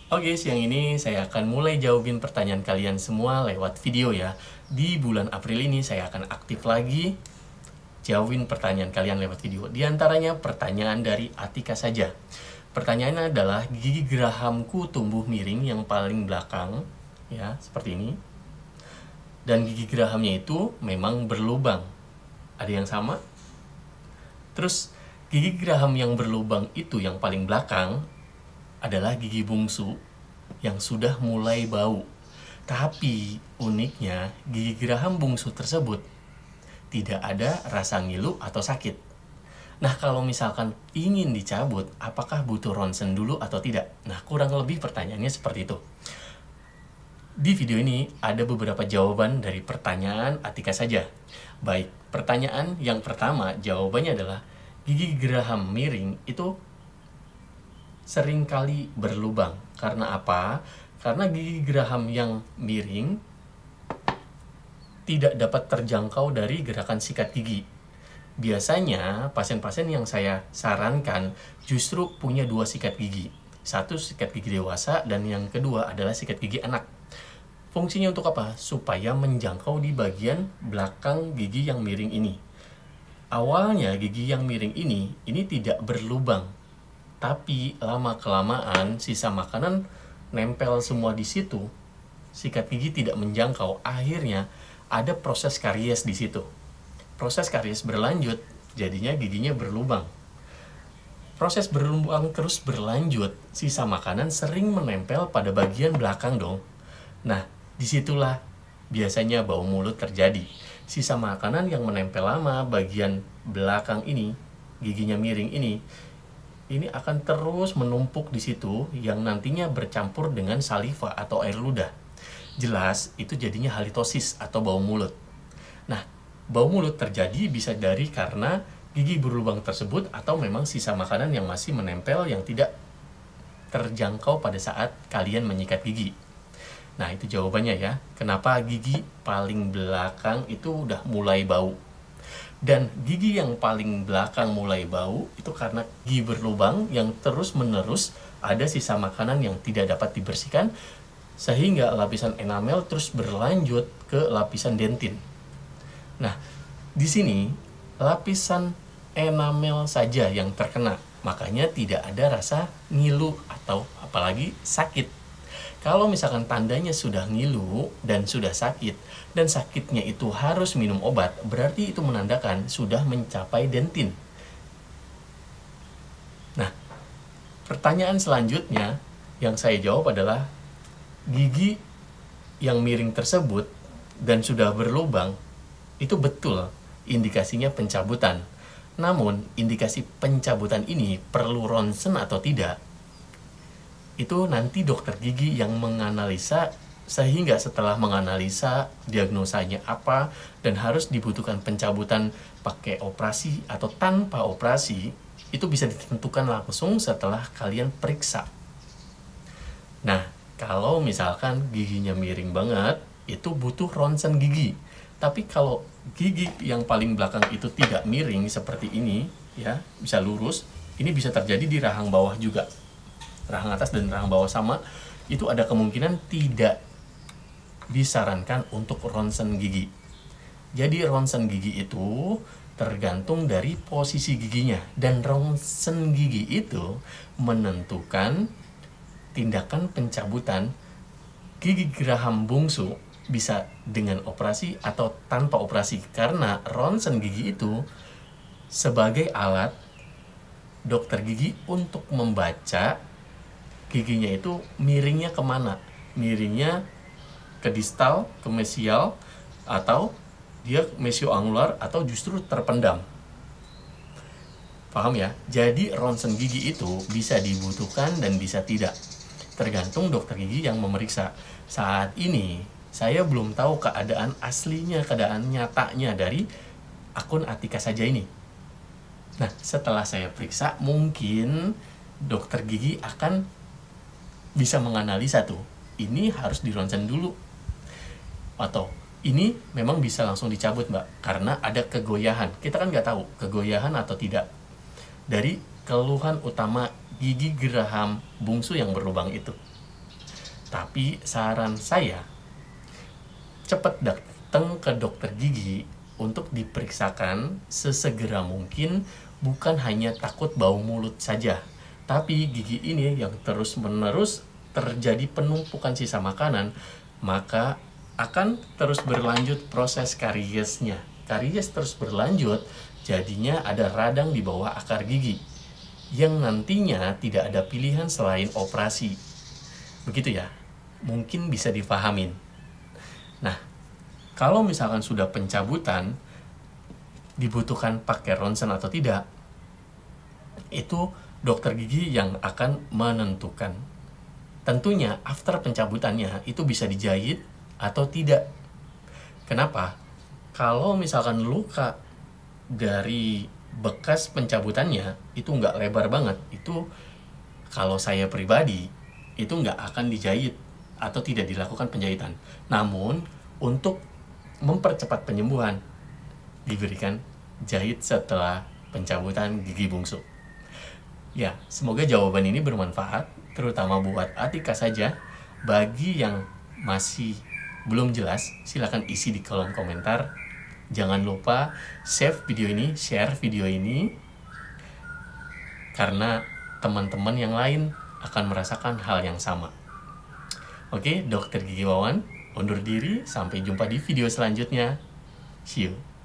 Oke, siang ini saya akan mulai jawabin pertanyaan kalian semua lewat video ya. Di bulan April ini saya akan aktif lagi jawabin pertanyaan kalian lewat video. Di antaranya pertanyaan dari Atika saja. Pertanyaannya adalah gigi gerahamku tumbuh miring yang paling belakang, ya, seperti ini. Dan gigi gerahamnya itu memang berlubang. Ada yang sama? Terus gigi geraham yang berlubang itu yang paling belakang adalah gigi bungsu yang sudah mulai bau. Tapi uniknya gigi geraham bungsu tersebut tidak ada rasa ngilu atau sakit. Nah, kalau misalkan ingin dicabut, apakah butuh ronsen dulu atau tidak? Nah, kurang lebih pertanyaannya seperti itu. Di video ini ada beberapa jawaban dari pertanyaan Atika saja. Baik, pertanyaan yang pertama jawabannya adalah gigi geraham miring itu seringkali berlubang. Karena apa? Karena gigi geraham yang miring tidak dapat terjangkau dari gerakan sikat gigi. Biasanya pasien-pasien yang saya sarankan justru punya dua sikat gigi. Satu sikat gigi dewasa dan yang kedua adalah sikat gigi anak. Fungsinya untuk apa? Supaya menjangkau di bagian belakang gigi yang miring ini. Awalnya gigi yang miring ini tidak berlubang. Tapi lama-kelamaan sisa makanan nempel semua di situ. Sikat gigi tidak menjangkau. Akhirnya ada proses karies di situ. Proses karies berlanjut, jadinya giginya berlubang. Proses berlubang terus berlanjut, sisa makanan sering menempel pada bagian belakang dong. Nah, disitulah biasanya bau mulut terjadi. Sisa makanan yang menempel lama bagian belakang ini, giginya miring ini akan terus menumpuk di situ yang nantinya bercampur dengan saliva atau air ludah. Jelas itu jadinya halitosis atau bau mulut. Nah, bau mulut terjadi bisa dari karena gigi berlubang tersebut atau memang sisa makanan yang masih menempel yang tidak terjangkau pada saat kalian menyikat gigi. Nah, itu jawabannya ya. Kenapa gigi paling belakang itu udah mulai bau. Dan gigi yang paling belakang mulai bau itu karena gigi berlubang yang terus-menerus ada sisa makanan yang tidak dapat dibersihkan sehingga lapisan enamel terus berlanjut ke lapisan dentin. Nah, di sini lapisan enamel saja yang terkena, makanya tidak ada rasa ngilu atau apalagi sakit. Kalau misalkan tandanya sudah ngilu dan sudah sakit, dan sakitnya itu harus minum obat, berarti itu menandakan sudah mencapai dentin. Nah, pertanyaan selanjutnya yang saya jawab adalah gigi yang miring tersebut dan sudah berlubang itu betul indikasinya pencabutan. Namun, indikasi pencabutan ini perlu ronsen atau tidak, itu nanti dokter gigi yang menganalisa, sehingga setelah menganalisa diagnosanya apa dan harus dibutuhkan pencabutan pakai operasi atau tanpa operasi, itu bisa ditentukan langsung setelah kalian periksa. Nah, kalau misalkan giginya miring banget, itu butuh ronsen gigi. Tapi kalau gigi yang paling belakang itu tidak miring seperti ini, ya, bisa lurus, ini bisa terjadi di rahang bawah juga. Rahang atas dan rahang bawah sama, itu ada kemungkinan tidak disarankan untuk ronsen gigi. Jadi ronsen gigi itu tergantung dari posisi giginya, dan ronsen gigi itu menentukan tindakan pencabutan gigi geraham bungsu bisa dengan operasi atau tanpa operasi, karena ronsen gigi itu sebagai alat dokter gigi untuk membaca giginya itu miringnya kemana, miringnya ke distal, ke mesial, atau dia mesioangular, atau justru terpendam. Paham ya? Jadi ronsen gigi itu bisa dibutuhkan dan bisa tidak, tergantung dokter gigi yang memeriksa. Saat ini saya belum tahu keadaan aslinya, keadaan nyatanya dari akun Atika saja ini. Nah, setelah saya periksa, mungkin dokter gigi akan bisa menganalisa tuh, ini harus dironsen dulu, atau ini memang bisa langsung dicabut mbak, karena ada kegoyahan. Kita kan nggak tahu kegoyahan atau tidak dari keluhan utama gigi geraham bungsu yang berlubang itu. Tapi saran saya, cepat datang ke dokter gigi untuk diperiksakan sesegera mungkin, bukan hanya takut bau mulut saja. Tapi gigi ini yang terus-menerus terjadi penumpukan sisa makanan, maka akan terus berlanjut proses kariesnya. Karies terus berlanjut, jadinya ada radang di bawah akar gigi, yang nantinya tidak ada pilihan selain operasi. Begitu ya, mungkin bisa dipahamin. Nah, kalau misalkan sudah pencabutan, dibutuhkan pakai ronsen atau tidak, itu dokter gigi yang akan menentukan. Tentunya after pencabutannya itu bisa dijahit atau tidak. Kenapa? Kalau misalkan luka dari bekas pencabutannya itu nggak lebar banget, itu kalau saya pribadi itu nggak akan dijahit atau tidak dilakukan penjahitan. Namun untuk mempercepat penyembuhan, diberikan jahit setelah pencabutan gigi bungsu. Ya, semoga jawaban ini bermanfaat, terutama buat Atika saja. Bagi yang masih belum jelas, silakan isi di kolom komentar. Jangan lupa save video ini, share video ini, karena teman-teman yang lain akan merasakan hal yang sama. Oke, Dokter Gigi Wawan undur diri, sampai jumpa di video selanjutnya. See you.